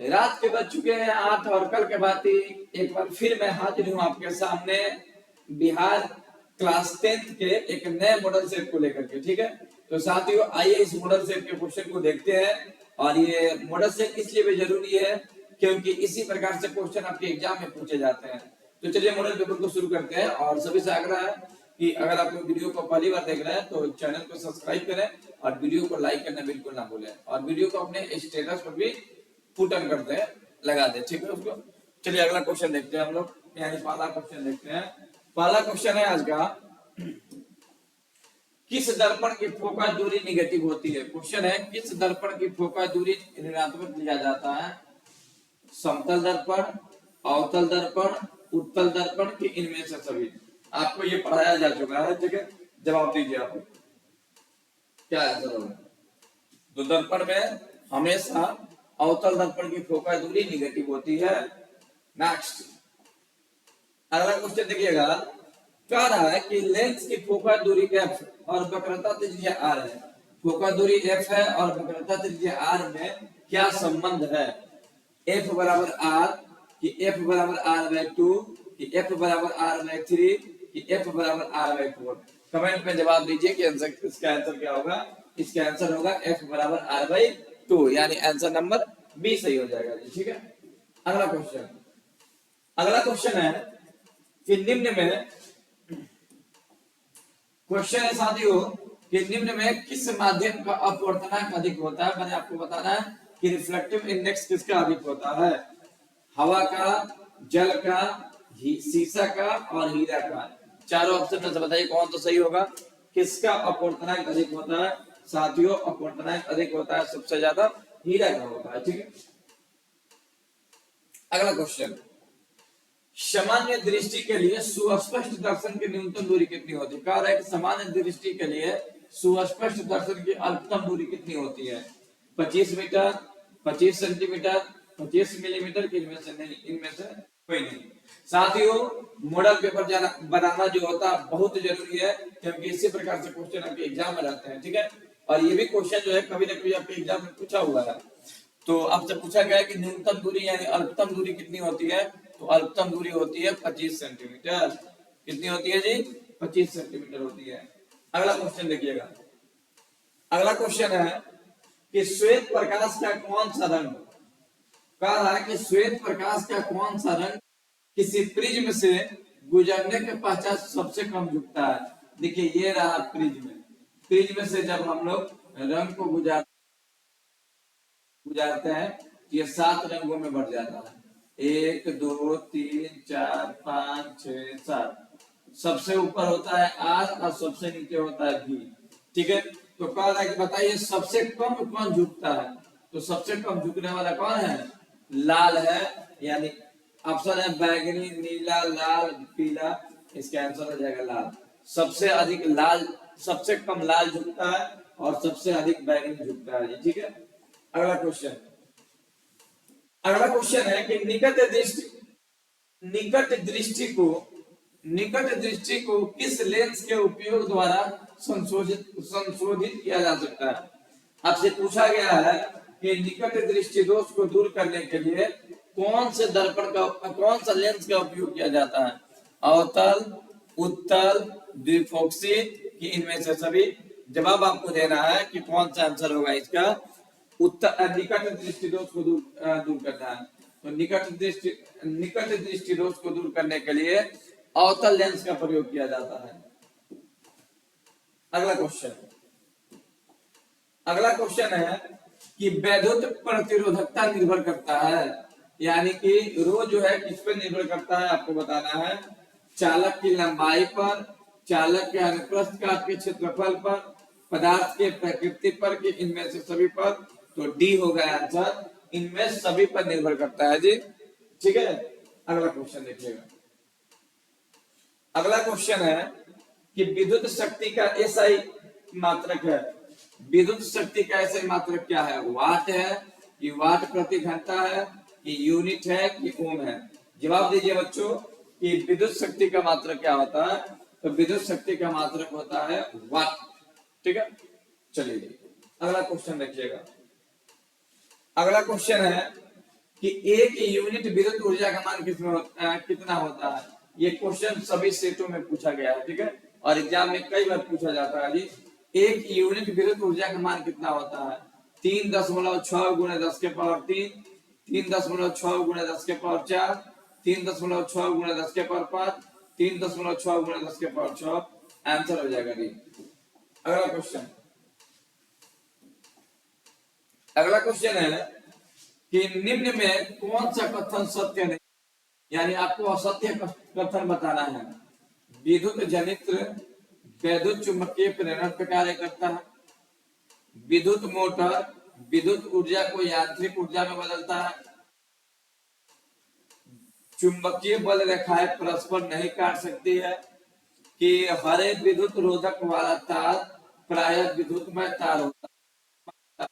रात के बज चुके हैं 8 और कल के बाद ही एक बार फिर मैं हाजिर हूं आपके सामने बिहार क्लास 10th के एक नए मॉडल सेट को लेकर के। ठीक है, तो साथियों आइए इस मॉडल सेट के क्वेश्चन को देखते हैं। और ये मॉडल सेट इसलिए भी जरूरी है क्योंकि इसी प्रकार से क्वेश्चन आपके एग्जाम में पूछे जाते हैं। तो चलिए मॉडल पेपर को शुरू करते हैं। और सभी से आग्रह है कि अगर आप लोग वीडियो को पहली बार देख रहे हैं तो चैनल को सब्सक्राइब करें और वीडियो को लाइक करना बिल्कुल ना भूलें, और वीडियो को अपने स्टेटस पर भी पुट ऑन करते हैं, लगा दे। ठीक है उसको। चलिए अगला क्वेश्चन देखते हैं हम लोग, यानी पहला क्वेश्चन देखते हैं। पहला क्वेश्चन है आज का, किस दर्पण की फोकस दूरी निगेटिव होती है। क्वेश्चन है किस दर्पण की फोकस दूरी ऋणात्मक लिया जाता है। समतल दर्पण, अवतल दर्पण, उत्तल दर्पण की इनमें से सभी। आपको ये पढ़ाया जा चुका है। ठीक है, जवाब दीजिए आप क्या आंसर होगा। तो दर्पण में हमेशा अवतल दर्पण की फोकस दूरी निगेटिव होती है। नेक्स्ट अगला क्वेश्चन देखिएगा, कह रहा है कि लेंस की फोकस दूरी f और वक्रता त्रिज्या r है। फोकस दूरी f है और वक्रता त्रिज्या r में क्या संबंध है। f बराबर r कि f बराबर r/2 कि f बराबर r/3 कि f बराबर r/4। कमेंट में जवाब दीजिए कि आंसर इसका आंसर क्या होगा। इसका आंसर होगा f बराबर r/2, यानी आंसर नंबर बी सही हो जाएगा जी। ठीक है, अगला क्वेश्चन है कि निम्न में क्वेश्चन है साथियों कि निम्न में किस माध्यम का अपवर्तनांक अधिक होता है। मैंने आपको बताना है कि रिफ्लेक्टिव इंडेक्स किसका अधिक होता है। हवा का, जल का, शीशा का और हीरा का। चारों ऑप्शन में से बताइए कौन सा सही होगा। किसका अपवर्तनांक अधिक होता है साथियों। अपवर्तनांक अधिक होता है सबसे ज्यादा हीरा का होता है। ठीक है, अगला क्वेश्चन, सामान्य दृष्टि के लिए सुस्पष्ट दर्शन की न्यूनतम दूरी कितनी होती है। कह रहा है कि सामान्य दृष्टि के लिए सुस्पष्ट दर्शन की अल्पतम दूरी कितनी होती है। 25 मीटर, 25 सेंटीमीटर, 25 मिलीमीटर की इनमें से नहीं, इनमें से कोई नहीं। साथियों मॉडल पेपर बनाना जो होता है बहुत जरूरी है क्योंकि इसी प्रकार से क्वेश्चन आपके एग्जाम में रहते हैं। ठीक है, और ये भी क्वेश्चन जो है कभी ना कभी आपके एग्जाम में पूछा हुआ है। तो आपसे पूछा गया है कि न्यूनतम दूरी यानी अल्पतम दूरी कितनी होती है। तो अल्पतम दूरी होती है 25 सेंटीमीटर। कितनी होती है जी, 25 सेंटीमीटर होती है। अगला क्वेश्चन देखिएगा। अगला क्वेश्चन है कि श्वेत प्रकाश का कौन सा रंग, कह रहा है कि श्वेत प्रकाश का कौन सा रंग किसी प्रिज्म से गुजरने के पश्चात सबसे कम झुकता है। देखिए ये रहा प्रिज्म से जब हम लोग रंग को गुजारते हैं तो ये 7 रंगों में बढ़ जाता है। 1 2 3 4 5 6 7। सबसे ऊपर होता है R और सबसे नीचे होता है V। ठीक है, तो कह रहा है कि बताइए सबसे कम कौन झुकता है। तो सबसे कम झुकने वाला कौन है, लाल है, यानी ऑप्शन है बैगनी, नीला, लाल, पीला। इसका आंसर हो जाएगा लाल। सबसे अधिक लाल, सबसे कम लाल झुकता है और सबसे अधिक बैगनी झुकता है। ठीक है, अगला क्वेश्चन है कि निकट दृष्टि को किस लेंस के उपयोग द्वारा संशोधित किया जा सकता है। आपसे पूछा गया है कि निकट दृष्टि दोष को दूर करने के लिए कौन सा लेंस का उपयोग किया जाता है। अवतल, उत्तल, द्विफोक्सी की इनमें से सभी। जवाब आपको देना है कि कौन सा आंसर होगा इसका। निकट दृष्टि दोष को दूर करना है। तो निकट दृष्टि दोष को दूर करने के लिए अवतल लेंस का प्रयोग किया जाता है। अगला क्वेश्चन है कि वैद्युत प्रतिरोधकता निर्भर करता है, यानी कि रो जो है किस पर निर्भर करता है आपको बताना है। चालक की लंबाई पर, चालक के अनुप्रस्थ काट के क्षेत्रफल पर, पदार्थ के प्रकृति पर कि इनमें से सभी पर। तो डी होगा आंसर, इनमें सभी पर निर्भर करता है जी। ठीक है, अगला क्वेश्चन देखिएगा। अगला क्वेश्चन है कि विद्युत शक्ति का एसआई मात्रक है। विद्युत शक्ति का एसआई मात्रक क्या है। वाट है कि वाट प्रति घंटा है कि यूनिट है कि ओम है। जवाब दीजिए बच्चों कि विद्युत शक्ति का मात्रक क्या होता है। तो विद्युत शक्ति का मात्रक होता है वाट। ठीक है, चलिए अगला क्वेश्चन देखिएगा। अगला क्वेश्चन है कि एक यूनिट विद्युत ऊर्जा का मान कितना होता है। ये क्वेश्चन सभी सेटों में पूछा गया है, ठीक है, और एग्जाम में कई बार पूछा जाता है जी। एक यूनिट विद्युत ऊर्जा का मान कितना होता है? 3.6 गुणे 10 के पावर 3, 3.6 गुणे 10 के पावर 4, 3.6 गुणे 10 के पावर 5, 3.6 गुणे 10 के पावर 6। आंसर हो जाएगा जी। अगला क्वेश्चन, अगला क्वेश्चन है कि निम्न में कौन सा कथन सत्य नहीं, यानी आपको असत्य कथन बताना है। विद्युत जनित्र विद्युत चुंबकीय प्रेरण पे कार्य करता है। विद्युत मोटर विद्युत ऊर्जा को यांत्रिक ऊर्जा में बदलता है। चुंबकीय बल रेखाएं परस्पर नहीं काट सकती है। कि हर एक विद्युत रोधक वाला तार प्राय विद्युतमय तार होता है।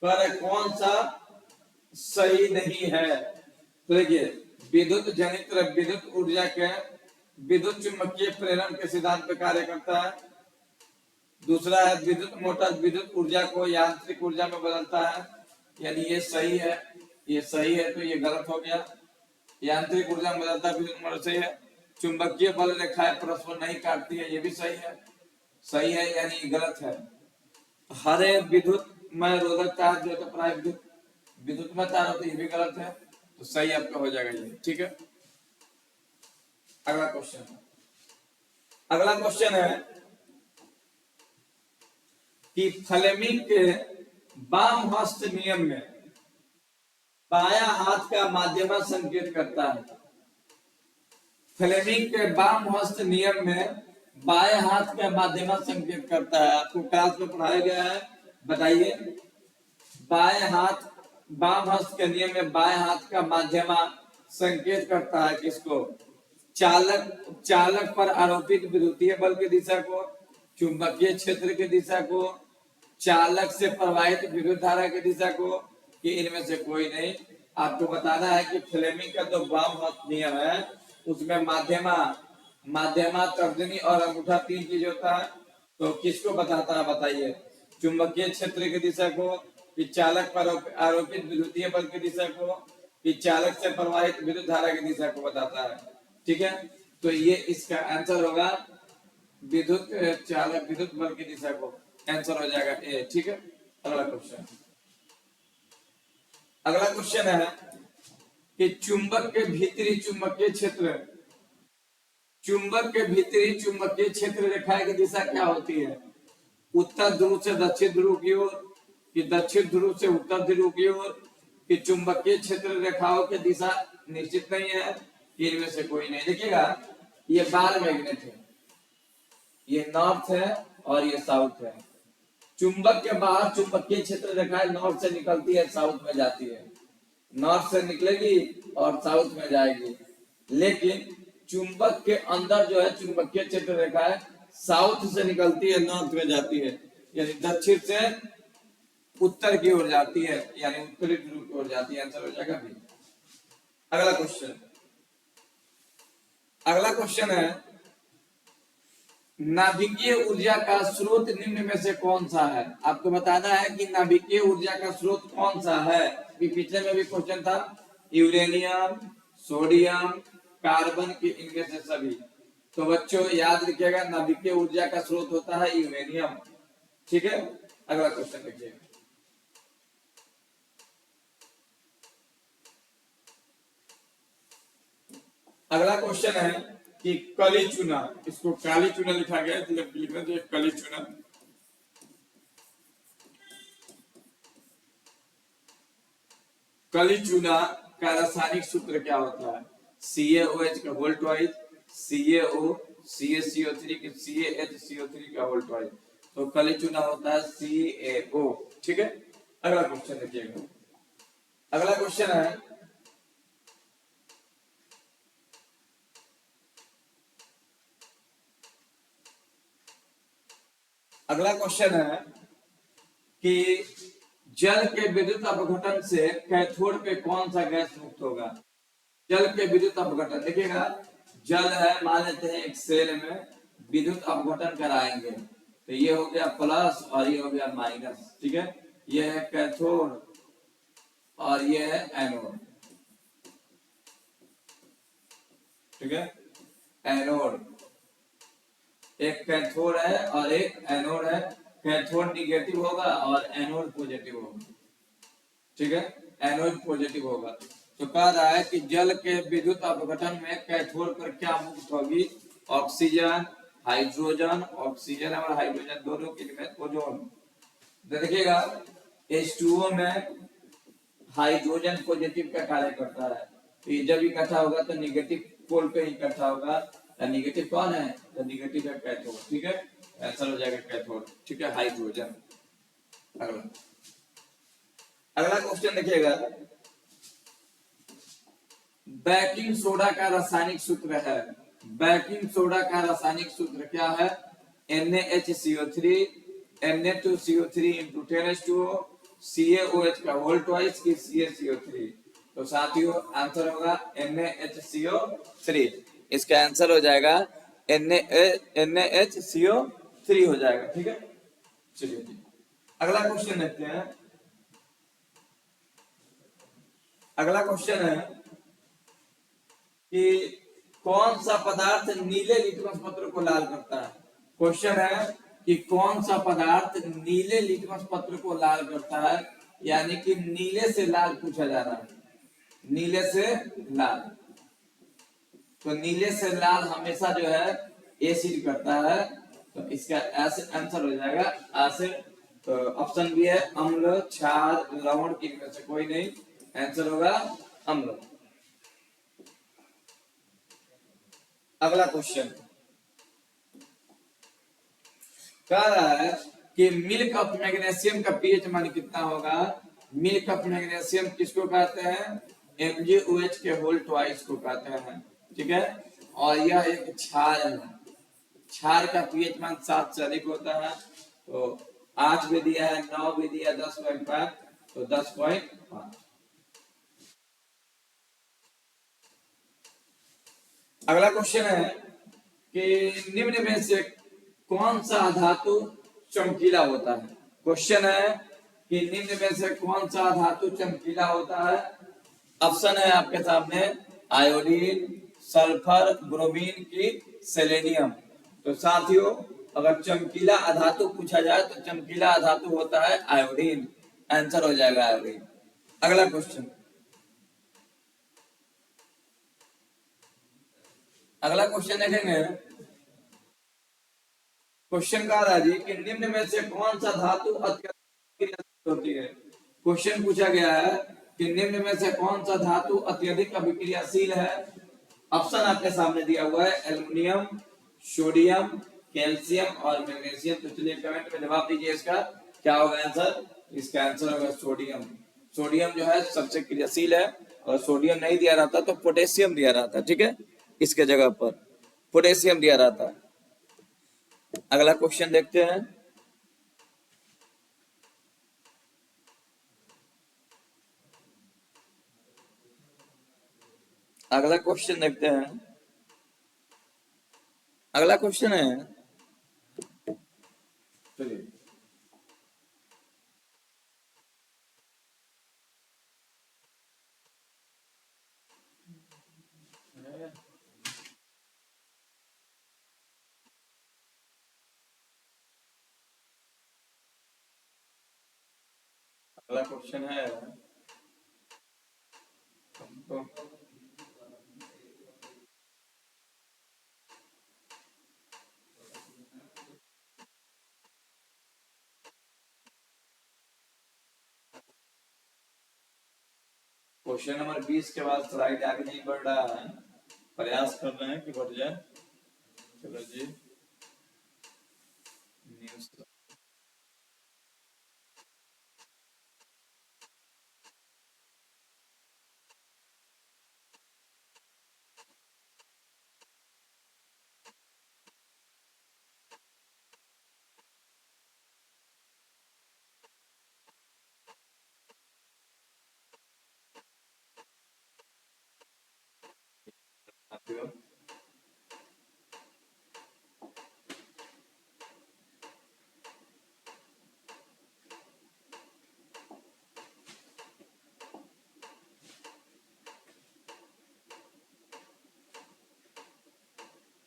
पर कौन सा सही नहीं है? तो देखिए, विद्युत जनित्र विद्युत ऊर्जा के विद्युत चुंबकीय प्रेरण के सिद्धांत पर कार्य करता है। दूसरा है विद्युत मोटर विद्युत ऊर्जा को यांत्रिक ऊर्जा में बदलता है, यानी ये सही है, ये सही है, तो ये गलत हो गया। यांत्रिक ऊर्जा में बदलता है विद्युत मोटर सही है। चुंबकीय बल रेखाएं परस्पर नहीं काटती है, ये भी सही है, सही है, यानी गलत है। हर एक विद्युत में रोधक तार जो है प्राय विद्युत में तार होती है, ये भी गलत है, तो सही आपका हो जाएगा ये, ठीक है। अगला क्वेश्चन, अगला क्वेश्चन है कि फ्लेमिंग के वाम हस्त नियम में बायां हाथ का माध्यमा संकेत करता है। फ्लेमिंग के वाम हस्त नियम में बाएं हाथ का माध्यमा संकेत करता है। आपको क्लास में पढ़ाया गया है, बताइए। बाएं हाथ वाम हस्त के नियम में बाएं हाथ का माध्यमा संकेत करता है किसको? चालक पर आरोपित विद्युतीय बल की दिशा को, चुंबकीय क्षेत्र की दिशा को, चालक से प्रवाहित विद्युत धारा की दिशा को, कि इनमें से कोई नहीं। आपको बताना है कि फ्लेमिंग का जो वाम हस्त नियम है उसमें माध्यमा तर्जनी और अंगूठा 3 चीज होता है, तो किसको बताता है बताइए? चुंबकीय क्षेत्र की दिशा को, कि चालक पर आरोपित विद्युतीय बल की दिशा को, कि चालक से प्रवाहित विद्युत धारा की दिशा को बताता है, ठीक है। तो ये इसका आंसर होगा विद्युत चालक विद्युत बल की दिशा को, आंसर हो जाएगा ए, ठीक है। अगला क्वेश्चन, अगला क्वेश्चन है कि चुंबक के भीतरी चुंबकीय क्षेत्र, चुंबक के भीतरी चुंबकीय क्षेत्र रेखाएं की दिशा क्या होती है? उत्तर ध्रुव से दक्षिण ध्रुव की ओर, कि दक्षिण ध्रुव से उत्तर ध्रुव की ओर, कि चुंबकीय क्षेत्र रेखाओं की दिशा निश्चित नहीं है, इनमें से कोई नहीं। देखिएगा, ये बार मैग्नेट है, ये नॉर्थ है और ये साउथ है। चुंबक के बाहर चुंबकीय क्षेत्र रेखाएं नॉर्थ से निकलती है, साउथ में जाती है, नॉर्थ से निकलेगी और साउथ में जाएगी। लेकिन चुंबक के अंदर जो है चुंबकीय क्षेत्र रेखाएं साउथ से निकलती है, नॉर्थ में जाती है, यानी दक्षिण से उत्तर की ओर जाती है, यानी उत्तरी ध्रुव की ओर जाती है। आंसर हो जाएगा भी। अगला क्वेश्चन, अगला क्वेश्चन है नाभिकीय ऊर्जा का स्रोत निम्न में से कौन सा है? आपको बताना है कि नाभिकीय ऊर्जा का स्रोत कौन सा है। पिछले में भी क्वेश्चन था, यूरेनियम, सोडियम, कार्बन की, इनमें से सभी। तो बच्चों याद रखिएगा, नाभिकीय ऊर्जा का स्रोत होता है यूरेनियम, ठीक है। अगला क्वेश्चन देखिए, अगला क्वेश्चन है कि कली चूना, इसको काली चूना लिखा गया है, तो लिखना चाहिए कली चूना। कली चूना का रासायनिक सूत्र क्या होता है? CaOH का होल ट्वाइस, CaO CaCO3 की CaHCO3 का होल ट्वाइस, तो कली चूना होता है CaO, ठीक है। अगला क्वेश्चन देखिएगा, अगला क्वेश्चन है अगला क्वेश्चन है कि जल के विद्युत अपघटन से कैथोड पे कौन सा गैस मुक्त होगा? जल के विद्युत अपघटन, देखिएगा जल है, मान लेते हैं एक सेल में, विद्युत अपघटन कराएंगे, तो ये हो गया प्लस और ये हो गया माइनस, ठीक है। ये है कैथोड और ये है एनोड। ठीक है, एनोड, एक कैथोड है और एक एनोड है। कैथोड निगेटिव होगा और एनोड पॉजिटिव होगा। ठीक है, एनोड पॉजिटिव होगा। तो कह रहा है कि जल के विद्युत अपघटन में कैथोड पर क्या मुक्त होगी? ऑक्सीजन, हाइड्रोजन, ऑक्सीजन और हाइड्रोजन दोनों के लिए ओजोन। तो देखिएगा H2O में हाइड्रोजन पॉजिटिव का कार्य करता है, तो ये जब इकट्ठा होगा तो निगेटिव पोल पे इकट्ठा होगा। निगेटिव कौन है? तो निगेटिव है कैथोड। ठीक है, आंसर हो जाएगा कैथोड। ठीक है, हाइड्रोजन। अगला अगला क्वेश्चन देखिएगा, बेकिंग सोडा का रासायनिक सूत्र है। बेकिंग सोडा का रासायनिक सूत्र क्या है? NaHCO3 Na2CO3 into 10H2O CaOH का होल ट्वाइस की CaCO3। तो साथियों आंसर होगा NaHCO3। इसका आंसर हो जाएगा NaHCO3 हो जाएगा। ठीक है, चलिए जी अगला क्वेश्चन देखते हैं। अगला क्वेश्चन है कि कौन सा पदार्थ नीले लिटमस पत्र को लाल करता है? क्वेश्चन है कि कौन सा पदार्थ नीले लिटमस पत्र को लाल करता है, यानी कि नीले से लाल पूछा जा रहा है। नीले से लाल, तो नीले से लाल हमेशा जो है एसिड करता है। तो इसका आंसर हो जाएगा एसिड। तो ऑप्शन बी है अम्ल, क्षार, लवण, इनमें से कोई नहीं। आंसर होगा अम्ल। अगला क्वेश्चन कह रहा है कि मिल्क ऑफ मैग्नीशियम का पीएच मान कितना होगा? मिल्क ऑफ मैग्नीशियम किसको कहते हैं? MgOH के होल ट्वाइस को कहते हैं। ठीक है, और यह एक क्षार है। क्षार का पीएच मान 7 से अधिक होता है। तो 8 भी दिया है, 9 भी दिया, 10.5, तो 10.5। अगला क्वेश्चन है कि निम्न में से कौन सा धातु चमकीला होता है? क्वेश्चन है कि निम्न में से कौन सा धातु चमकीला होता है? ऑप्शन है आपके सामने आयोडीन, सल्फर, ब्रोमीन की सेलेनियम। तो साथियों अगर चमकीला अधातु पूछा जाए तो चमकीला अधातु होता है आयोडीन। आंसर हो जाएगा आयोडीन। अगला क्वेश्चन, अगला क्वेश्चन देखेंगे। क्वेश्चन कह रहा है जी कि निम्न में से कौन सा धातु अत्यधिक क्रियाशील होती है? क्वेश्चन पूछा गया है कि निम्न में से कौन सा धातु अत्यधिक अभिक्रियाशील है। ऑप्शन आपके सामने दिया हुआ है एल्युमिनियम, सोडियम, कैल्शियम और मैग्नीशियम। तो चलिए कमेंट में जवाब दीजिए इसका क्या होगा आंसर। इसका आंसर होगा सोडियम। सोडियम जो है सबसे क्रियाशील है, और सोडियम नहीं दिया रहता तो पोटेशियम दिया रहता। ठीक है, इसके जगह पर पोटेशियम दिया रहता। अगला क्वेश्चन देखते हैं। अगला क्वेश्चन देखते हैं। अगला क्वेश्चन है, चलिए अगला क्वेश्चन है तो क्वेश्चन नंबर 20 के बाद स्लाइड आगे नहीं बढ़ रहा है, प्रयास कर रहे हैं कि बढ़ जाए। चलो जी न्यूज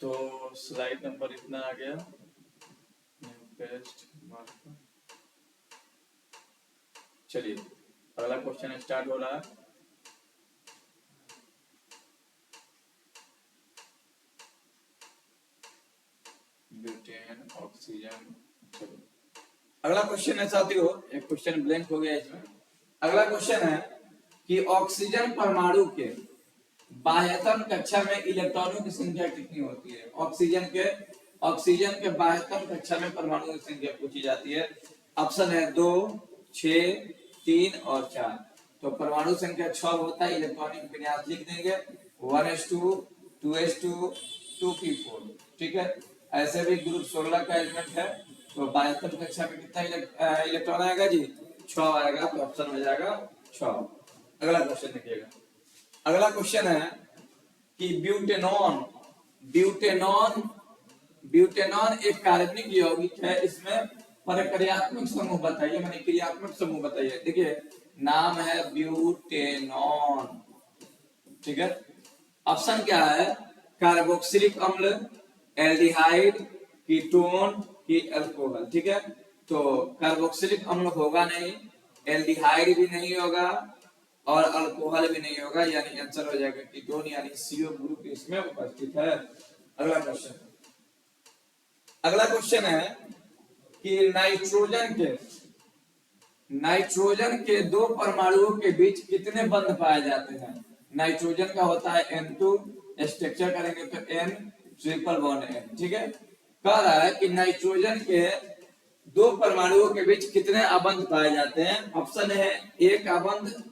तो स्लाइड नंबर इतना आ गया, पेस्ट मार्कर। चलिए अगला क्वेश्चन स्टार्ट हो रहा है। Butane, oxygen. चलो अगला क्वेश्चन है साथियों, एक क्वेश्चन ब्लैंक हो गया इसमें। अगला क्वेश्चन है कि ऑक्सीजन परमाणु के बाह्यतम कक्षा में इलेक्ट्रॉनों की संख्या कितनी होती है। ऑक्सीजन के बाह्यतम कक्षा में परमाणुओं की संख्या पूछी जाती है। ऑप्शन है 2, 6, 3 और 4। तो परमाणु संख्या 6 होता है, इलेक्ट्रॉनिक विन्यास लिख देंगे 1s2, 2s2, 2p4। ठीक है, ऐसे भी ग्रुप 16 का एलिमेंट है, तो बाह्यतम कक्षा में कितना इलेक्ट्रॉन आएगा जी, 6 आएगा, तो ऑप्शन हो जाएगा 6। अगला क्वेश्चन देखिएगा। अगला क्वेश्चन है कि ब्यूटेनॉन ब्यूटेनॉन ब्यूटेनॉन एक कार्बनिक यौगिक है, इसमें परक्रियात्मक समूह बताइए, माने क्रियात्मक समूह बताइए। देखिए नाम है ब्यूटेनॉन। ठीक है, ऑप्शन क्या है, कार्बोक्सिलिक अम्ल, एल्डिहाइड, कीटोन की अल्कोहल। ठीक है, तो कार्बोक्सिलिक अम्ल होगा नहीं, एल्डिहाइड भी नहीं होगा और अल्कोहल भी नहीं होगा, यानी आंसर हो जाएगा कीटोन, यानी CO ग्रुप इसमें उपस्थित है। अगला क्वेश्चन है कि नाइट्रोजन के दो परमाणुओं के बीच कितने बंध पाए जाते हैं। नाइट्रोजन का होता है N2, स्ट्रक्चर करेंगे तो N ट्रिपल बॉन्ड N। ठीक है, कह रहा है कि नाइट्रोजन के दो परमाणुओं के बीच कितने अबंध पाए जाते हैं। ऑप्शन है एक अबंध,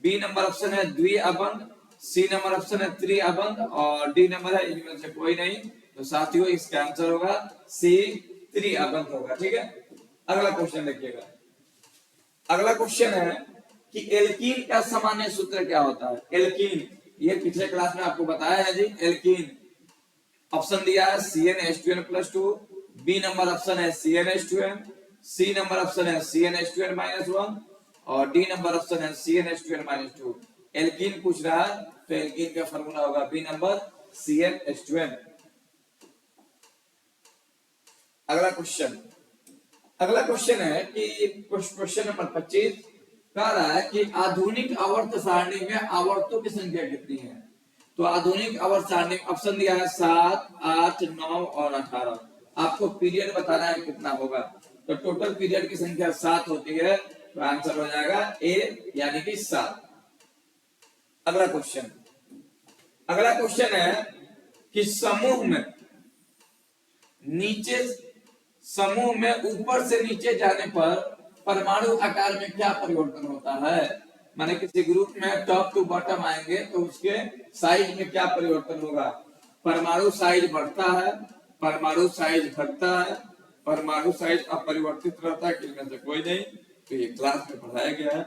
बी नंबर ऑप्शन है द्वि अबंध, सी नंबर ऑप्शन है त्रि अबंध और डी नंबर है इनमें से कोई नहीं। तो साथियों इसका आंसर होगा सी, त्रि अबंध होगा। ठीक है, अगला क्वेश्चन देखिएगा। अगला क्वेश्चन है कि एल्कीन का सामान्य सूत्र क्या होता है। एल्कीन, ये पिछले क्लास में आपको बताया है जी। एल्कीन ऑप्शन दिया है CnH2n+2, बी नंबर ऑप्शन है CnH2n, सी नंबर ऑप्शन है CnH2n-1 और डी नंबर ऑप्शन है CnH2n-2। एल्कीन पूछ रहा है तो एल्कीन का फार्मूला होगा बी नंबर CnH2n। अगला क्वेश्चन है कि क्वेश्चन नंबर 25 कह रहा है कि आधुनिक आवर्त सारणी में आवर्तों की संख्या कितनी है। तो आधुनिक आवर्त सारणी ऑप्शन दिया है 7, 8, 9 और 18। आपको पीरियड बताना है कितना होगा। तो टोटल पीरियड की संख्या 7 होती है, तो आंसर हो जाएगा ए, यानी कि 7। अगला क्वेश्चन है कि समूह में ऊपर से नीचे जाने पर परमाणु आकार में क्या परिवर्तन होता है। माने किसी ग्रुप में टॉप टू बॉटम आएंगे तो उसके साइज में क्या परिवर्तन होगा। परमाणु साइज बढ़ता है, परमाणु साइज घटता है, परमाणु साइज अपरिवर्तित रहता है, इनमें से कोई नहीं। तो ये क्लास में पढ़ाया गया है,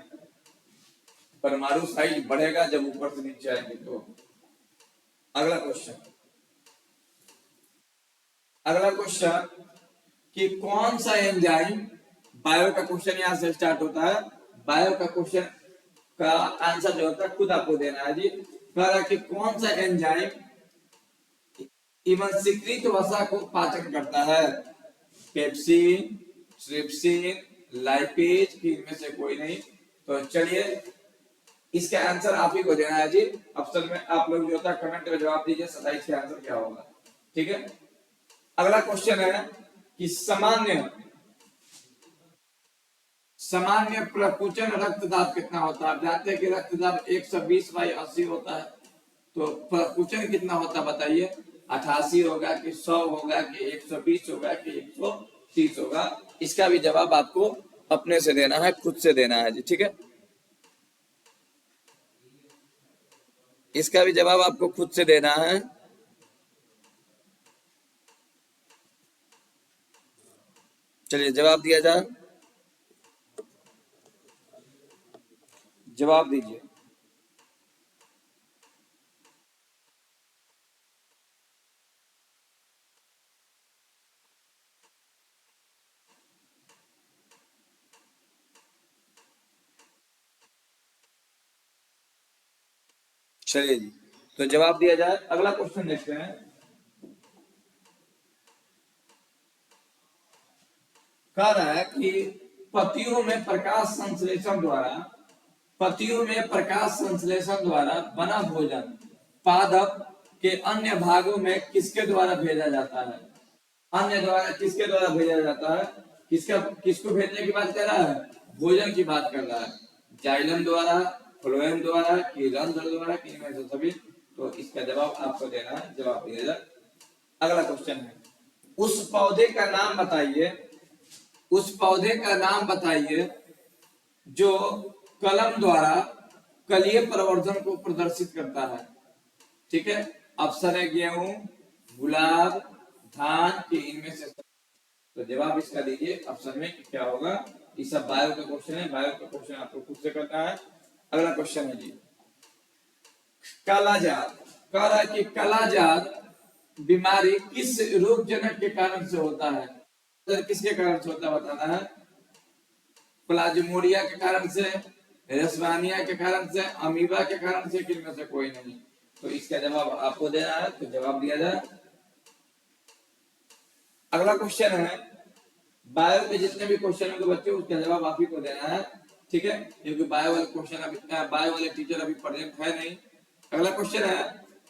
परमाणु साइज बढ़ेगा जब ऊपर से नीचे आएंगे। तो अगला क्वेश्चन कि कौन सा एंजाइम, बायो का क्वेश्चन यहां से स्टार्ट होता है। बायो का क्वेश्चन का आंसर जो होता है खुद आपको देना है जी। कह रहा है कि कौन सा एंजाइम इमनसीकृत वसा को पाचन करता है। पेप्सिन, ट्रिप्सिन, लाइपेज की इनमें से कोई नहीं। तो चलिए इसका आंसर आप ही को देना है जी। ऑप्शन में आप लोग जो होता है कमेंट में जवाब दीजिए 27 का आंसर क्या होगा। ठीक है, अगला क्वेश्चन है कि सामान्य प्रकुचन रक्तदाब कितना होता है। आप जानते हैं कि रक्तदाब 120/80 होता है, तो प्रकुचन कितना होता है बताइए। 88 होगा कि 100 होगा कि 120 होगा कि 130 होगा। इसका भी जवाब आपको अपने से देना है, खुद से देना है जी। ठीक है, इसका भी जवाब आपको खुद से देना है। चलिए जवाब दिया जाए, जवाब दीजिए। चलिए जी, तो जवाब दिया जाए। अगला क्वेश्चन देखते हैं कह रहा है कि पतियों में प्रकाश संश्लेषण द्वारा बना भोजन पादप के अन्य भागों में किसके द्वारा भेजा जाता है? किसके द्वारा भेजा जाता है? किसको भेजने की बात कर रहा है? भोजन की बात कर रहा है। जाइलम द्वारा, फ्लोएम द्वारा, कि रंध्र द्वारा, कि इनमें से सभी? तो इसका जवाब आपको देना है, जवाब दिया। अगला क्वेश्चन है, उस पौधे का नाम बताइए जो कलम द्वारा कलीय प्रवर्धन को प्रदर्शित करता है। ठीक है, ऑप्शन है गेहूं, गुलाब, धान, के इनमें से? तो जवाब इसका दीजिए ऑप्शन में, क्या होगा? ये सब बायो का क्वेश्चन है, बायो का क्वेश्चन आपको खुद से करना है। अगला क्वेश्चन है जी, कालाजार। कह रहा है कि कालाजार बीमारी किस रोगजनक के कारण से होता है? किसके कारण से होता है बताना है। प्लाज्मोडिया के कारण से, रेस्वानिया के कारण से, अमीबा के कारण से, किनमें से कोई नहीं? तो इसका जवाब आपको देना है, तो जवाब दिया जाए। अगला क्वेश्चन है, बायो के जितने भी क्वेश्चन होंगे बच्चों, उसका जवाब आप ही को देना है। ठीक है, क्योंकि बायो वाले क्वेश्चन अभी, बायो वाले टीचर अभी प्रेजेंट है नहीं। अगला क्वेश्चन है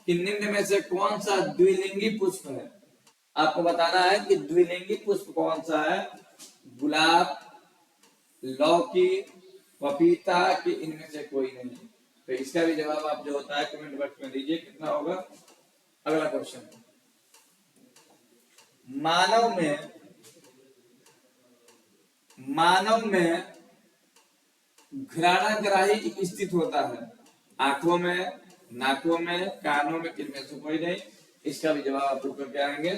कि निम्न में से कौन सा द्विलिंगी पुष्प है? आपको बताना है कि द्विलिंगी पुष्प कौन सा है। गुलाब, लौकी, पपीता, की इनमें से कोई नहीं? तो इसका भी जवाब आप जो होता है कमेंट बॉक्स में दीजिए, कितना होगा। अगला क्वेश्चन, मानव में घ्राणाग्राही स्थित होता है, आंखों में, नाकों में, कानों में, किनमें से कोई नहीं? इसका भी जवाब आप ऊपर के आएंगे।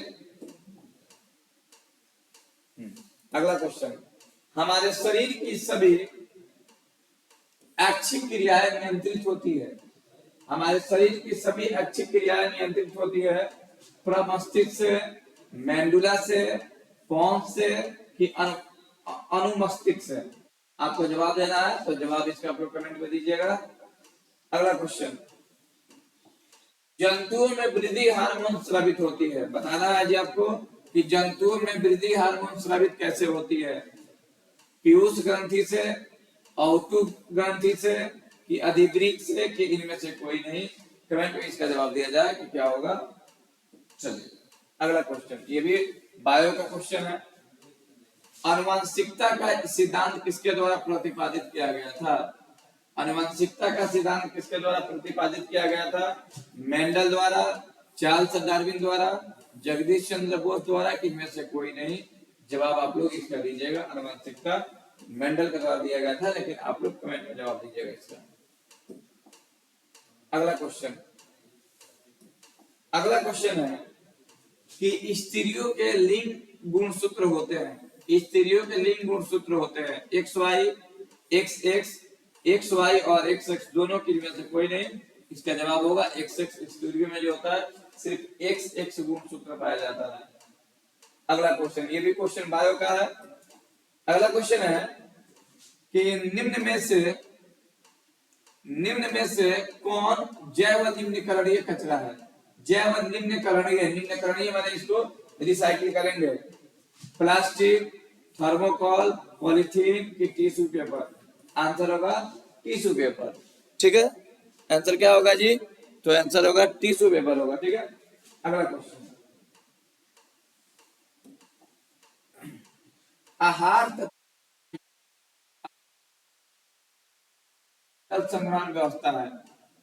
अगला क्वेश्चन, हमारे शरीर की सभी ऐच्छिक क्रियाएं नियंत्रित होती है। हमारे शरीर की सभी ऐच्छिक क्रियाएं नियंत्रित होती है प्रमस्तिष्क से, मेंडुला से, पोन्स से, कि अनुमस्तिष्क से? आपको जवाब देना है, तो जवाब इसका आप लोग कमेंट में दीजिएगा। अगला क्वेश्चन, जंतुओं में वृद्धि हार्मोन स्रावित होती है। बताना है जी आपको कि जंतुओं में वृद्धि हार्मोन स्रावित कैसे होती है। पीयूष ग्रंथि से, औतु ग्रंथि से, कि अधिवृक्क से, कि इनमें से कोई नहीं? कमेंट में इसका जवाब दिया जाए कि क्या होगा। चलिए अगला क्वेश्चन, ये भी बायो का क्वेश्चन है। आनुवंशिकता का सिद्धांत किसके द्वारा प्रतिपादित किया गया था? आनुवंशिकता का सिद्धांत किसके द्वारा प्रतिपादित किया गया था? मेंडल द्वारा, चार्ल्स डार्विन द्वारा, जगदीश चंद्र बोस द्वारा, कि इनमें से कोई नहीं? जवाब आप लोग इसका दीजिएगा। आनुवंशिकता मेंडल के द्वारा दिया गया था, लेकिन आप लोग कमेंट में जवाब दीजिएगा इसका। अगला क्वेश्चन है कि स्त्रियों के लिंग गुणसूत्र होते हैं। स्त्रियों के लिंग गुणसूत्र होते हैं XY, XX, XY और XX दोनों की में से कोई नहीं? इसका जवाब होगा XX। स्त्रियों में जो होता है सिर्फ XX गुणसूत्र पाया जाता है। अगला क्वेश्चन, ये भी क्वेश्चन बायो का है। अगला क्वेश्चन है कि निम्न में से कौन जैव निम्नीकरणीय कचरा है? जैव निम्नीकरणीय माने इसको रिसाइकिल करेंगे। प्लास्टिक, थर्मोकोल, पॉलीथीन, की टिश्यू पेपर? आंसर होगा टिश्यू पेपर। ठीक है, आंसर क्या होगा जी? तो आंसर होगा टिश्यू पेपर होगा। ठीक है, अगला क्वेश्चन, आहार संग्रहण व्यवस्था है।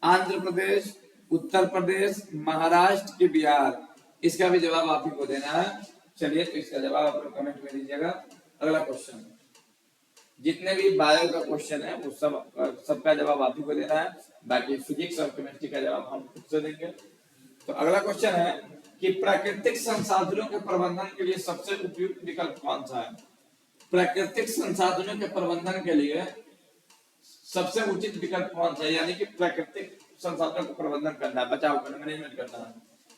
आंध्र प्रदेश, उत्तर प्रदेश, महाराष्ट्र की बिहार? इसका भी जवाब आप ही को देना है। चलिए, तो इसका जवाब आप लोग कमेंट में दीजिएगा। अगला क्वेश्चन, जितने भी बायो का क्वेश्चन है वो सबका जवाब आप ही को देना है। बाकी फिजिक्स और केमिस्ट्री का जवाब हम खुद से देंगे। तो अगला क्वेश्चन है कि प्राकृतिक संसाधनों के प्रबंधन के लिए सबसे उपयुक्त विकल्प कौन सा है? प्राकृतिक संसाधनों के प्रबंधन के लिए सबसे उचित विकल्प कौन सा है? यानी कि प्राकृतिक संसाधनों का प्रबंधन करना है, बचाव करना, मैनेजमेंट करना है।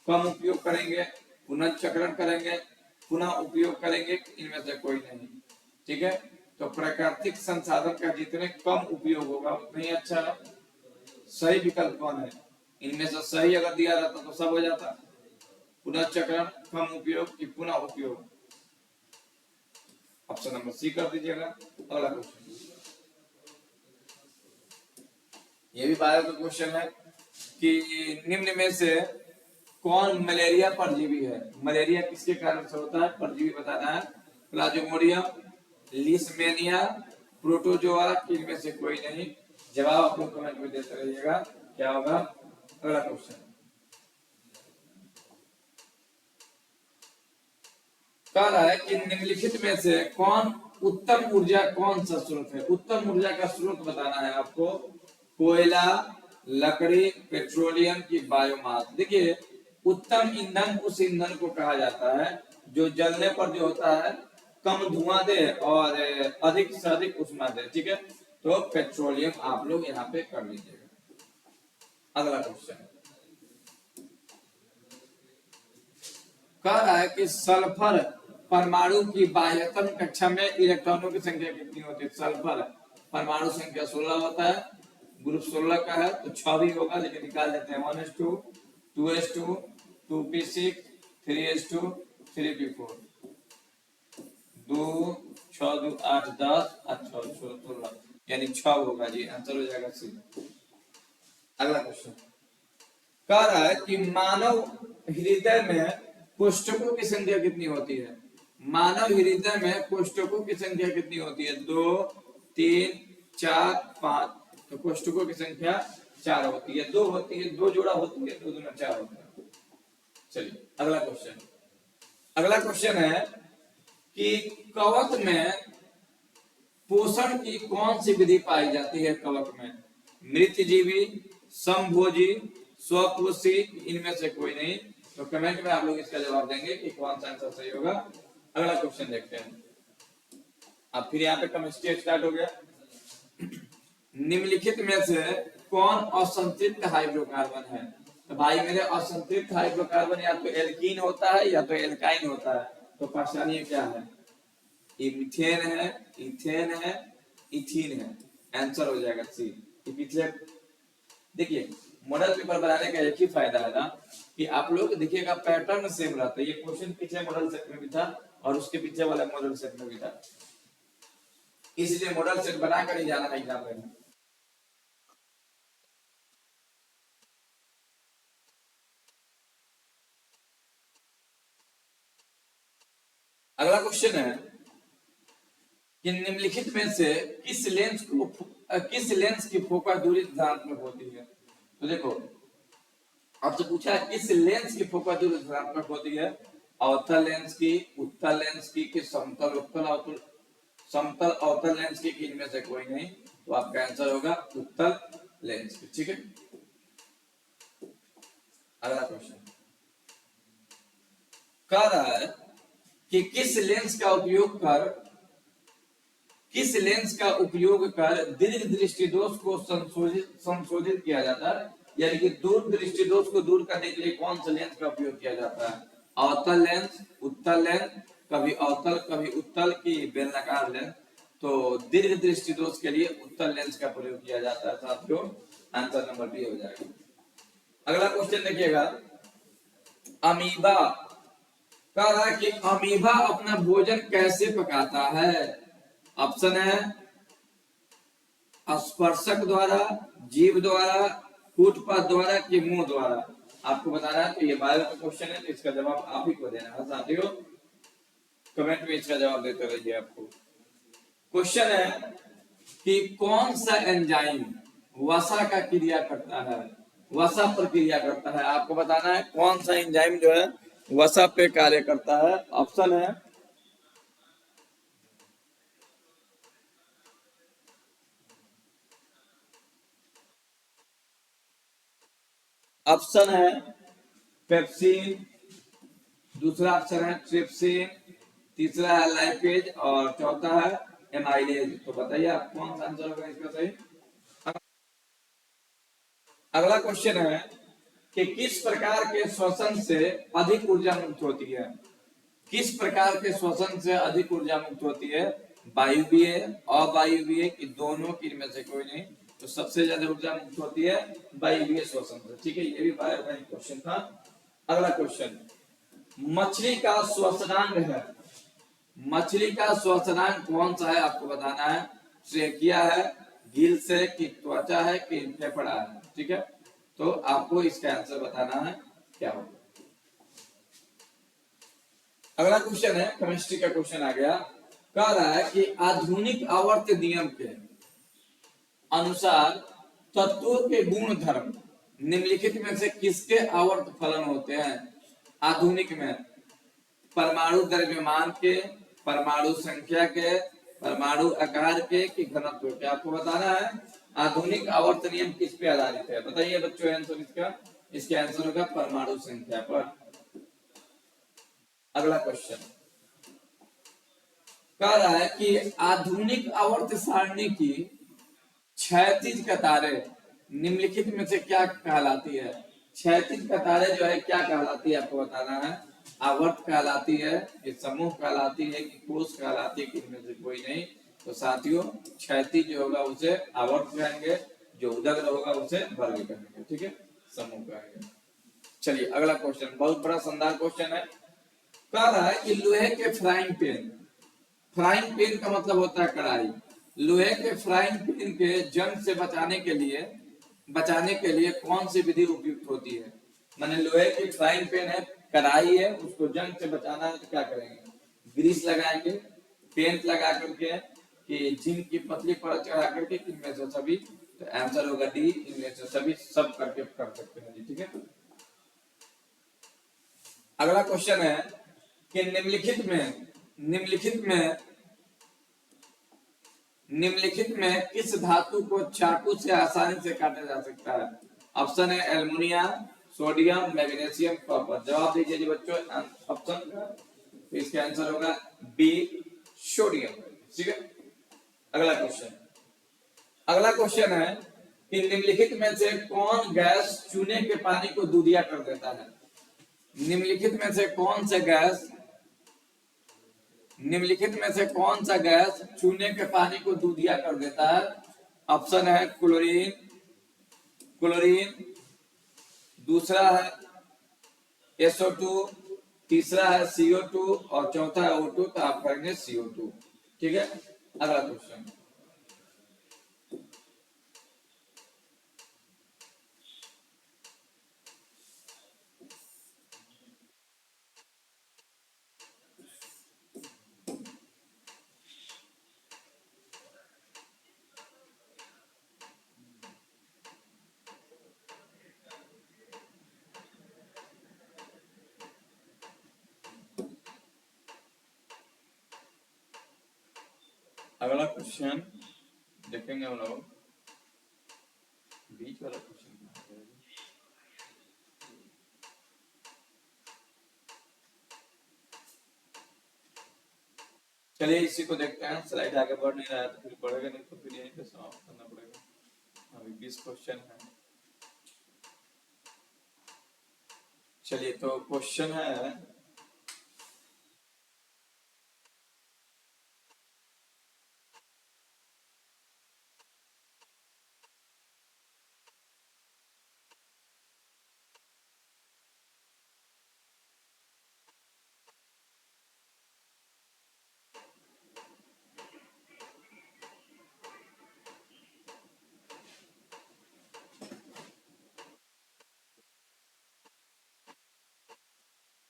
कम उपयोग करेंगे, पुनर्चक्रण करेंगे, पुनः उपयोग करेंगे, इनमें से कोई नहीं? ठीक है, तो प्राकृतिक संसाधन का जितने कम उपयोग होगा उतना ही अच्छा है। सही विकल्प कौन है? इनमें से सही अगर दिया जाता तो सब हो जाता। पुनर्चक्रण, कम उपयोग, कि पुनः उपयोग? ऑप्शन नंबर सी कर दीजिएगा। अगला क्वेश्चन, ये भी बायो का क्वेश्चन है कि निम्न में से कौन मलेरिया परजीवी है? मलेरिया किसके कारण से होता है? परजीवी बताना है। प्लाज्मोडियम, लीशमैनिया, प्रोटोजोआ, इनमें से कोई नहीं। जवाब आप लोग कमेंट में देते रहिएगा क्या होगा। अगला क्वेश्चन कह रहा है कि निम्नलिखित में से कौन उत्तम ऊर्जा कौन सा स्रोत है? उत्तम ऊर्जा का स्रोत बताना है आपको। कोयला, लकड़ी, पेट्रोलियम की बायोमास। देखिए, उत्तम ईंधन उस ईंधन को कहा जाता है जो जलने पर जो होता है कम धुआं दे और अधिक से अधिक ऊष्मा दे। ठीक है, तो पेट्रोलियम आप लोग यहाँ पे कर लीजिएगा। अगला क्वेश्चन कह रहा है कि सल्फर परमाणु की बाह्यतम कक्षा में इलेक्ट्रॉनों की संख्या कितनी होती है? सल्फर परमाणु संख्या 16 होता है, ग्रुप 16 का है तो 6 भी होगा, लेकिन निकाल देते हैं 1s2 2s2 2p6 3s2 3p4 2 6 2 8 10 8 6 16 यानी 6 होगा जी। आंसर हो जाएगा सी। अगला क्वेश्चन कह रहा है कि मानव हृदय में कोष्ठकों की संख्या कितनी होती है? मानव हृदय में कोष्ठकों की संख्या कितनी होती है? 2 3 4 5। तो कोष्ठकों की संख्या 4 होती है। 2 होती है, 2 जोड़ा होती है, 2 दूना 4 होता है। चलिए अगला क्वेश्चन। अगला क्वेश्चन है कि कवक में पोषण की कौन सी विधि पाई जाती है? कवक में मृतजीवी, समभोजी, स्वपोषी, इनमें से कोई नहीं। तो कमेंट में आप लोग इसका जवाब देंगे कि कौन सा आंसर सही होगा। अगला क्वेश्चन देखते हैं। अब फिर यहाँ पे केमिस्ट्री स्टार्ट हो गया। निम्नलिखित में से कौन असंतृप्त हाइड्रोकार्बन है? तो भाई मेरे असंतृप्त हाइड्रोकार्बन या तो एल्कीन होता है या तो एल्काइन होता है। तो पहचानिए क्या है? ये मीथेन है, इथेन है, इथीन है। आंसर हो जाएगा सी। पिछले देखिए मॉडल पेपर बनाने का एक ही फायदा है ना कि आप लोग देखिएगा पैटर्न सेम रहता है। ये क्वेश्चन पीछे मॉडल सेट में भी था और उसके पीछे वाला मॉडल सेट में भी था, इसलिए मॉडल सेट बनाकर ही जाना एग्जाम में। अगला क्वेश्चन है कि निम्नलिखित में से किस लेंस की फोकस दूरी धनात्मक होती है? तो देखो आपसे पूछा है किस लेंस की फोकस दूरी धनात्मक होती है? अवतल लेंस की, उत्तल लेंस की समतल उत्तल अवतल समतल अवतल लेंस की, इनमें से कोई नहीं। तो आपका आंसर होगा उत्तल लेंस की। ठीक है, अगला क्वेश्चन कह रहा है कि किस लेंस का उपयोग कर दीर्घ दृष्टि दोष को संशोधित किया जाता है? यानी कि दूर दृष्टि दोष को दूर करने के लिए कौन सा लेंस का उपयोग किया जाता है? अवतल लेंस, उत्तल लेंस, कभी अवतल कभी उत्तल की बेलनाकार लेंस। तो दीर्घ दृष्टि दोष के लिए उत्तल लेंस का प्रयोग किया जाता है साथियों। आंसर नंबर बी हो जाएगा। अगला क्वेश्चन देखिएगा। अमीबा कह रहा है कि अमीबा अपना भोजन कैसे पकाता है? ऑप्शन है स्पर्शक द्वारा, जीभ द्वारा, कूटपात द्वारा कि मुंह द्वारा। आपको बताना है। तो ये बायो का क्वेश्चन है तो इसका जवाब आप ही को देना है साथियों। कमेंट में इसका जवाब देते रहिए। आपको क्वेश्चन है कि कौन सा एंजाइम वसा का क्रिया करता है? वसा पर क्रिया करता है। आपको बताना है कौन सा एंजाइम जो है वसा पे कार्य करता है। ऑप्शन है पेप्सिन, दूसरा ऑप्शन है ट्रिप्सिन, तीसरा है लाइपेज और चौथा है एमाइलेज। तो बताइए आप कौन सा आंसर होगा इसका सही। अगला क्वेश्चन है कि किस प्रकार के श्वसन से अधिक ऊर्जा मुक्त होती है? किस प्रकार के श्वसन से अधिक ऊर्जा मुक्त होती है? वायुवीय, अवायुवीय की दोनों की, इनमें से कोई नहीं। तो सबसे ज्यादा ऊर्जा मुक्त होती है वायुवीय श्वसन से। ठीक है, ये भी बायो का क्वेश्चन था। अगला क्वेश्चन, मछली का श्वसनांग है मछली का श्वसनांग कौन सा है आपको बताना है। ट्रेकिया है, गिल्स है, कि त्वचा है, कि फेफड़ा है। ठीक है, तो आपको इसका आंसर बताना है क्या होगा। अगला क्वेश्चन है, केमिस्ट्री का क्वेश्चन आ गया। कह रहा है कि आधुनिक आवर्त नियम के अनुसार तत्वों के गुण धर्म निम्नलिखित में से किसके आवर्त फलन होते हैं। आधुनिक में परमाणु द्रव्यमान के, परमाणु संख्या के, परमाणु आकार के, कि घनत्व के। आपको बताना है आधुनिक आवर्त नियम किस पे आधारित है। बताइए बच्चों आंसर इसका। इसका आंसर होगा परमाणु संख्या पर। अगला क्वेश्चन कह रहा है कि आधुनिक आवर्त सारणी की क्षैतिज कतारें निम्नलिखित में से क्या कहलाती है। क्षैतिज कतारें जो है क्या कहलाती है आपको बताना है। आवर्त कहलाती है, कि समूह कहलाती है, कि कोष कहलाती है, कि इनमें से कोई नहीं। तो साथियों क्षैतिज जो होगा उसे आवर्त कहेंगे, जो उदग्र होगा उसे वर्ग कहेंगे। ठीक है, समूह कहेंगे। चलिए अगला क्वेश्चन, बहुत बड़ा शानदार क्वेश्चन है। कह रहा है कि लोहे के फ्राइंग पैन, फ्राइंग पैन का मतलब होता है कढ़ाई। लोहे के फ्राइंग पैन के जंग से बचाने के लिए कौन सी विधि उपयुक्त होती है। माने लोहे की फ्राइंग पैन है, कढ़ाई है, उसको जंग से बचाना है तो क्या करेंगे। ग्रीस लगाएंगे, पेंट लगा करके, कि जिंक की पतली परत चढ़ा करके, इनमें से सभी। तो आंसर होगा डी, इनमें से सभी, सब करके कर सकते हैं जी। ठीक है, अगला क्वेश्चन है कि निम्नलिखित में किस धातु को चाकू से आसानी से काटा जा सकता है। ऑप्शन है एल्युमिनियम, सोडियम, मैग्नीशियम, कॉपर। जवाब दीजिए जी बच्चों ऑप्शन का। तो इसका आंसर होगा बी, सोडियम। ठीक है, अगला क्वेश्चन है कि निम्नलिखित में से कौन गैस चूने के पानी को दूधिया कर देता है। निम्नलिखित में से कौन सा गैस चूने के पानी को दूधिया कर देता है। ऑप्शन है क्लोरीन, दूसरा है SO2, तीसरा है CO2 और चौथा है O2। तो आप करेंगे CO2। ठीक है, अगला क्वेश्चन, देखेंगे हम लोग बीच वाला क्वेश्चन। चलिए इसी को देखते हैं। स्लाइड आगे बढ़ नहीं रहा है तो फिर बढ़ेगा नहीं, तो फिर यहीं पे समाप्त करना पड़ेगा। अभी 20 क्वेश्चन है। चलिए तो क्वेश्चन है,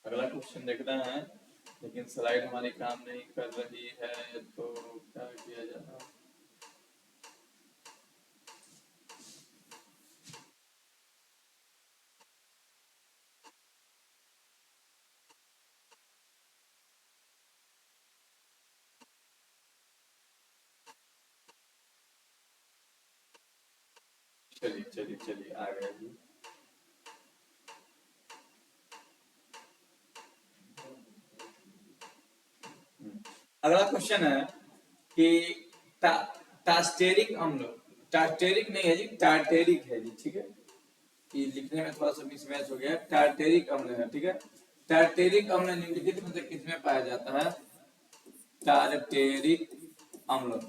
अगला क्वेश्चन देखना है, लेकिन स्लाइड हमारी काम नहीं कर रही है, तो क्या किया जाए। चलिए आ गया जी। अगला क्वेश्चन है कि टास्टेरिक अम्ल, टास्टेरिक नहीं है जी, टार्टेरिक है जी। ठीक है, ये लिखने में थोड़ा सा मिसमैच हो गया। टार्टेरिक अम्ल है। ठीक है, टार्टेरिक अम्ल निम्नलिखित में से किसमें पाया जाता है। टार्टेरिक अम्ल,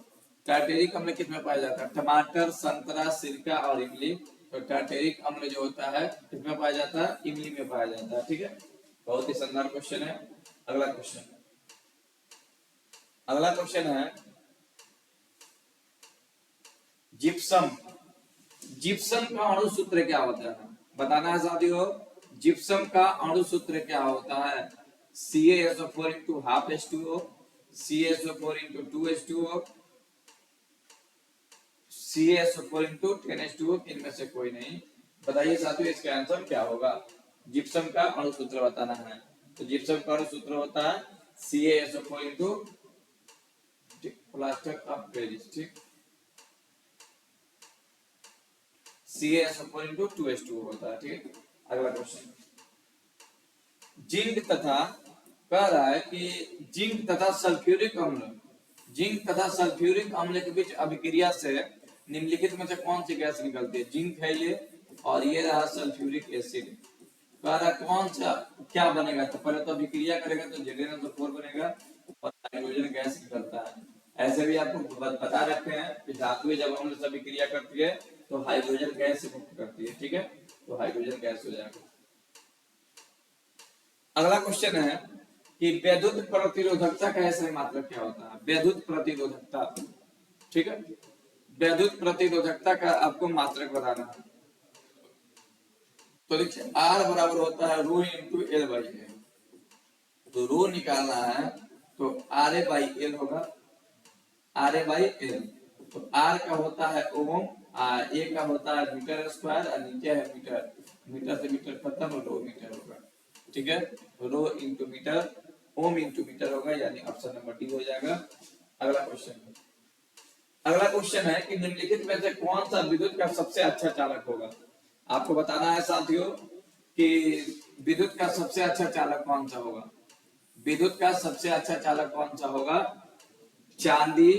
टार्टेरिक अम्ल किसमें पाया जाता है। टमाटर, संतरा, सिरका और इमली। तो टार्टेरिक अम्ल जो होता है किसमें पाया जाता है, इमली में पाया जाता है। ठीक है, बहुत ही शानदार क्वेश्चन है। अगला क्वेश्चन, अगला क्वेश्चन है जिप्सम। जिप्सम का अणु सूत्र क्या होता है, बताना है साथियों। जिप्सम का अणु सूत्र क्या होता है? CaSO4 into half H2O, CaSO4 into 2H2O, CaSO4 into 10H2O, इनमें से कोई नहीं। बताइए साथियों इसका आंसर क्या होगा? जिप्सम का अणु सूत्र बताना है। तो जिप्सम का अणु सूत्र होता है CaSO4 into plaster of Paris, ठीक, CaSO4 इंटू 2H2O होता है, ठीक। अगला क्वेश्चन, जिंक तथा, कह रहा है कि जिंक तथा सल्फ्यूरिक अम्ल, जिंक तथा सल्फ्यूरिक अम्ल के बीच अभिक्रिया से निम्नलिखित में से कौन सी गैस निकलती है? जिंक है ये और ये रहा सल्फ्यूरिक एसिड। कह रहा कौन सा क्या बनेगा? तो पहले तो अभिक्रिया करेगा तो Zn4 बनेगा और हाइड्रोजन गैस निकलता है। ऐसे भी आपको बता रखते हैं कि धातुएं जब अम्ल से अभिक्रिया करती है तो हाइड्रोजन गैस मुक्त करती है, ठीक है, तो हाइड्रोजन गैस हो जाएगा। अगला क्वेश्चन है कि वैद्युत प्रतिरोधकता का सही मात्रक क्या होता है? वैद्युत प्रतिरोधकता, ठीक है, वैद्युत प्रतिरोधकता का आपको मात्रक बताना है। तो देखिए R बराबर होता है रो इंटू एल बाई ए। तो रो निकालना है तो आर ए बाई एल होगा, आर ए बाई एल। तो R का होता है ओम, ए का होता है मीटर स्क्वायर और नीचे है मीटर, मीटर से मीटर खत्म, रो मीटर होगा, ठीक है। Rho into metre, ohm into metre होगा, यानी ऑप्शन नंबर डी हो जाएगा। अगला क्वेश्चन, अगला क्वेश्चन है कि निम्नलिखित में से कौन सा विद्युत का सबसे अच्छा चालक होगा? आपको बताना है साथियों कि विद्युत का सबसे अच्छा चालक कौन सा होगा। विद्युत का सबसे अच्छा चालक कौन सा होगा? चांदी,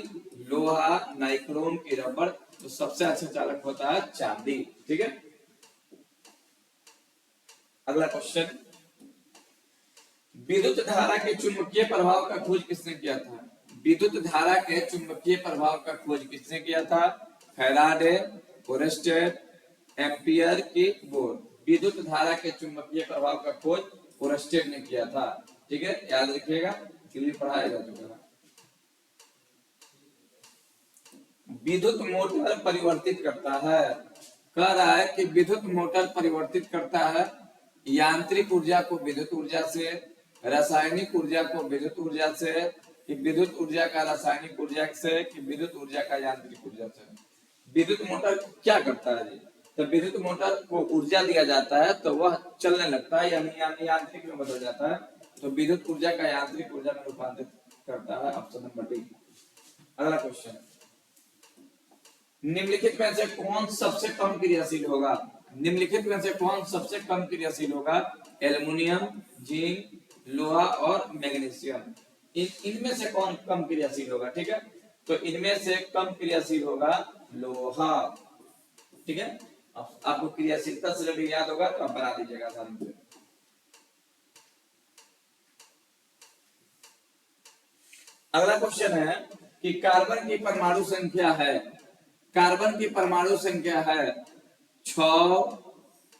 लोहा, नाइक्रोम की रबड़, तो सबसे अच्छा चालक होता है चांदी, ठीक है। अगला क्वेश्चन, विद्युत धारा के चुंबकीय प्रभाव का खोज किसने किया था? विद्युत धारा के चुंबकीय प्रभाव का खोज किसने किया था? फैराडे, ओरेस्टेड, एम्पियर की बोर। विद्युत धारा के चुंबकीय प्रभाव का खोज ओरेस्टेड ने किया था, ठीक है, याद रखिएगा, क्लियर पढ़ाया जा चुका है। विद्युत मोटर परिवर्तित करता है, कह रहा है कि विद्युत मोटर परिवर्तित करता है यांत्रिक ऊर्जा को विद्युत ऊर्जा से, रासायनिक ऊर्जा को विद्युत ऊर्जा से, कि विद्युत ऊर्जा का रासायनिक ऊर्जा से, कि विद्युत ऊर्जा का यांत्रिक ऊर्जा से। विद्युत मोटर क्या करता है जी? तो विद्युत मोटर को ऊर्जा दिया जाता है तो वह चलने लगता है, यानी यांत्रिक में बदल जाता है, तो विद्युत ऊर्जा का यांत्रिक ऊर्जा में रूपांतरित करता है, ऑप्शन नंबर डी। अगला क्वेश्चन, निम्नलिखित में से कौन सबसे कम क्रियाशील होगा? निम्नलिखित में से कौन सबसे कम क्रियाशील होगा? एल्युमिनियम, जिंक, लोहा और मैग्नीशियम। इनमें से कौन कम क्रियाशील होगा? ठीक है, तो इनमें से कम क्रियाशील होगा लोहा, ठीक है। आपको क्रियाशीलता से जब याद होगा तो आप बना दीजिएगा आसानी से। अगला क्वेश्चन है कि कार्बन की परमाणु संख्या है, कार्बन की परमाणु संख्या है 6,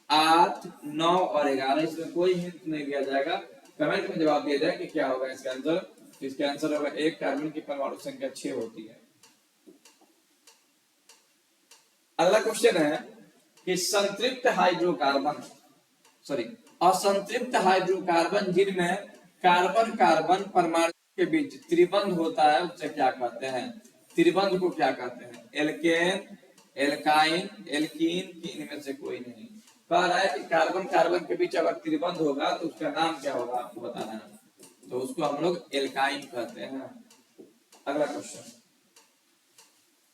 8, 9 और 11। इसमें कोई हिंट नहीं दिया जाएगा, कमेंट में जवाब दिया जाए कि क्या होगा इसका आंसर। तो इसका आंसर होगा 1, कार्बन की परमाणु संख्या 6 होती है। अगला क्वेश्चन है कि संतृप्त हाइड्रोकार्बन, सॉरी असंतृप्त हाइड्रोकार्बन जिनमें कार्बन कार्बन परमाणु के बीच त्रिबंध होता है उसे क्या कहते हैं? त्रिबंध को क्या कहते हैं? एल्केन, एल्काइन, एल्कीन, की इनमें से कोई नहीं। कह रहा है कि कार्बन कार्बन के बीच अगर त्रिबंध होगा तो उसका नाम क्या होगा, आपको बताना है, तो उसको हम लोग एल्काइन कहते हैं। अगला क्वेश्चन,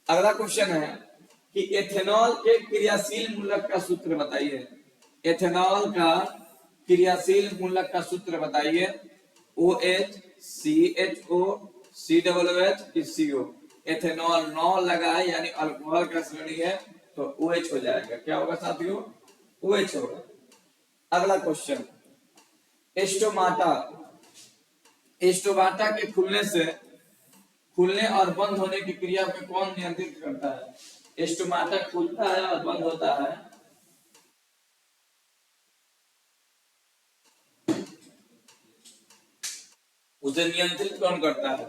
अगला क्वेश्चन है कि एथेनॉल के क्रियाशील मूलक का सूत्र बताइए। एथेनॉल का क्रियाशील मूलक का सूत्र बताइए। OH, CHO, COOH की CO। एथेनॉल 9 लगा है यानी अल्कोहल का श्रेणी है तो OH हो जाएगा। क्या होगा साथियों? OH होगा। अगला क्वेश्चन, एस्टोमाटा, एस्टोमाटा के खुलने और बंद होने की क्रिया को कौन नियंत्रित करता है? एस्टोमाटा खुलता है और बंद होता है, उसे नियंत्रित कौन करता है?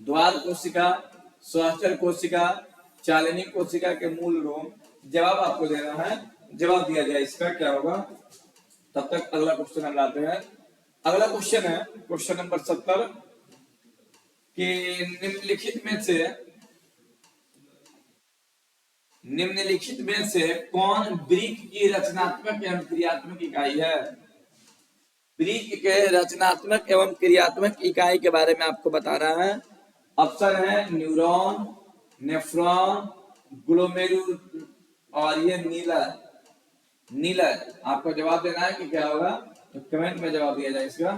द्वार कोशिका, स्वास्थ्य कोशिका, चालनी कोशिका के मूल रोम। जवाब आपको देना है, जवाब दिया जाए इसका क्या होगा। तब तक अगला क्वेश्चन हम लाते हैं। अगला क्वेश्चन है क्वेश्चन नंबर 70 कि निम्नलिखित में से कौन वृक्क की रचनात्मक एवं क्रियात्मक इकाई है। वृक्क के रचनात्मक एवं क्रियात्मक इकाई के बारे में आपको बता रहा है। ऑप्शन है न्यूरॉन, नेफ्रॉन, ग्लोमेरुल और ये नीलर। आपको जवाब देना है कि क्या होगा, तो कमेंट में जवाब दिया जाए इसका।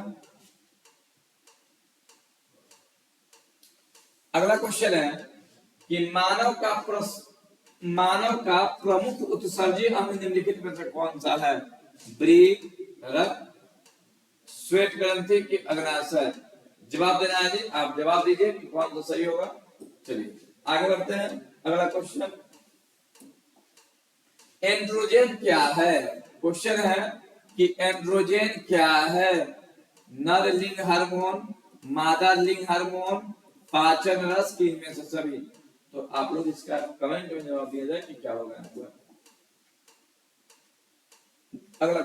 अगला क्वेश्चन है कि मानव का प्रमुख उत्सर्जी अंग निम्नलिखित में से कौन सा है। वृक्क, रक्त, श्वेत ग्रंथि की अग्नाशय। जवाब देना है जी, आप जवाब दीजिए कि कौन सा सही होगा। चलिए आगे बढ़ते हैं। अगला क्वेश्चन, एंड्रोजन क्या है। क्वेश्चन है कि एंड्रोजन क्या है। नर लिंग हार्मोन, मादा लिंग हार्मोन, पाचन रस की इनमें से सभी। तो आप लोग इसका कमेंट में जवाब दिया जाए कि क्या होगा। अगला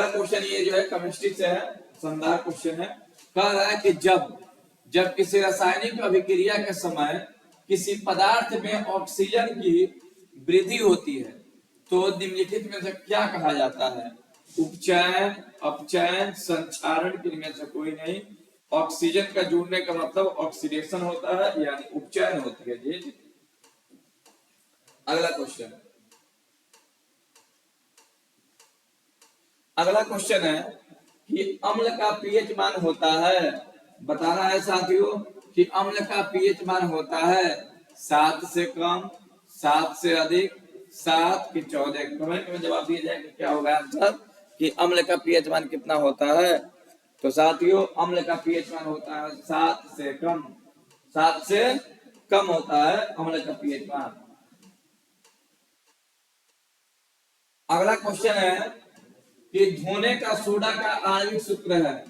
क्वेश्चन ये जो है केमिस्ट्री से है, शानदार क्वेश्चन है। कह रहा है कि जब किसी रासायनिक अभिक्रिया के समय किसी पदार्थ में ऑक्सीजन की वृद्धि होती है तो निम्नलिखित में से क्या कहा जाता है। उपचयन, अपचयन, संक्षारण के में से कोई नहीं। ऑक्सीजन का जुड़ने का मतलब ऑक्सीडेशन होता है, यानी उपचयन होती है जी। अगला क्वेश्चन है कि अम्ल का पीएच मान होता है। बताना है साथियों कि अम्ल का पीएच मान होता है 7 से कम, 7 से अधिक, 7 की 14। कमेंट में जवाब दिया जाए कि क्या होगा आंसर, कि अम्ल का पीएच मान कितना होता है। तो साथियों अम्ल का पीएच मान होता है 7 से कम, 7 से कम होता है अम्ल का पीएच मान। अगला क्वेश्चन है कि धोने का सोडा का आणविक सूत्र है।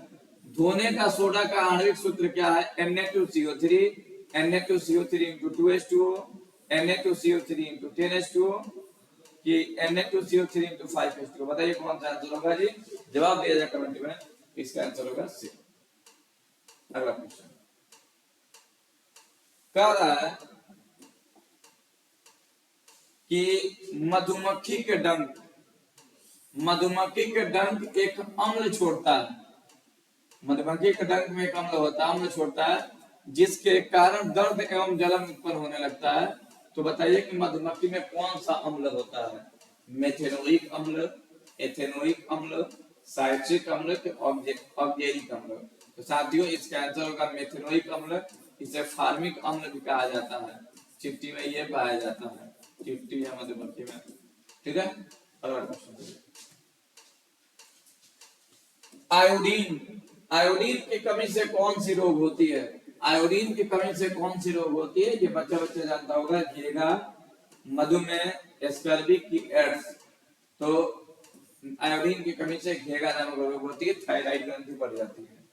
धोने का सोडा का आणविक सूत्र क्या है। Na2CO3, Na2CO3 into 2H2O, Na2CO3 into 10H2O कि Na2CO3 into 5H2O। बताइए कौन सा आंसर होगा जी। जवाब दिया जाए कमेंट में, इसका आंसर होगा सी। अगला क्वेश्चन कह रहा है कि मधुमक्खी के डंक एक अम्ल छोड़ता है। मधुमक्खी के डंक में एक अम्ल छोड़ता है जिसके कारण दर्द एवं जलन उत्पन्न होने लगता है। तो बताइए कि मधुमक्खी में कौन सा अम्ल होता है। मेथेनोइक अम्ल, एथेनोइक अम्ल, साइट्रिक अम्ल के ऑक्जेलिक अम्ल। तो साथियों इसका आंसर होगा मेथेनोइक अम्ल। इसे फार्मिक अम्ल भी कहा जाता है। चिट्टी में यह पाया जाता है, चिट्टी या मधुमक्खी में। ठीक है। अगला क्वेश्चन, आयोडीन की कमी से कौन सी रोग होती है। आयोडीन की कमी से कौन सी रोग होती है, ये बच्चा जानता होगा। घेगा, मधुमेह, स्कर्वी की एड्स। तो आयोडीन की कमी से घेगा नामक रोग होती है, थायराइड ग्रंथि बढ़ जाती है।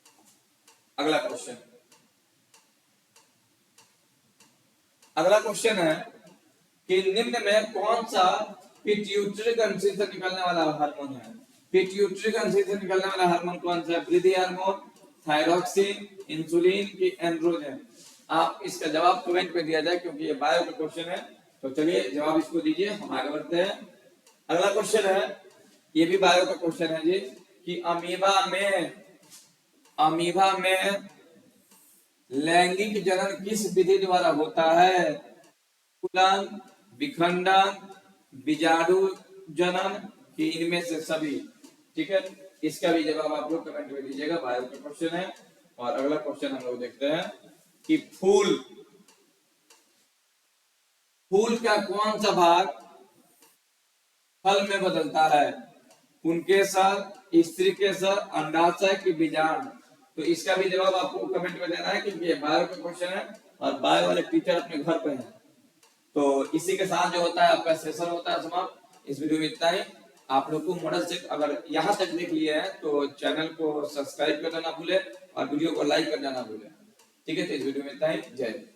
अगला क्वेश्चन है कि निम्न में कौन सा पिट्यूटरी ग्रंथि से निकलने वाला हार्मोन है। पिट्यूटरी ग्रंथि से निकलने वाला हार्मोन कौन सा है। वृद्धि हार्मोन, थायरॉक्सिन, इंसुलिन की एंड्रोजन। आप इसका जवाब कमेंट में दिया जाए क्योंकि ये बायो का क्वेश्चन है। तो चलिए जवाब इसको दीजिए, हम आगे बढ़ते हैं। अगला क्वेश्चन है, ये भी बायो का क्वेश्चन है जी, कि अमीबा में लैंगिक जनन किस विधि द्वारा होता है। कुलन, विखंडन, बीजाणु जनन कि इनमें से सभी। ठीक है, इसका भी जवाब आप लोग कमेंट में दीजिएगा। बायो का क्वेश्चन है। और अगला क्वेश्चन हम लोग देखते हैं कि फूल का कौन सा भाग फल में बदलता है। पुंकेसर, स्त्रीकेसर, अंडाशय की बीजांड। तो इसका भी जवाब आपको कमेंट में देना है क्योंकि ये बायो का क्वेश्चन है और बायो वाले टीचर अपने घर पे हैं। तो इसी के साथ जो होता है आपका सेशन होता है समाप्त। इस वीडियो में इतना ही। आप लोग को मॉडल सेट अगर यहाँ तक देख लिए हैं तो चैनल को सब्सक्राइब कर देना भूले और वीडियो को लाइक कर देना भूले। ठीक है, तो इस वीडियो में इतना ही। जय हिंद।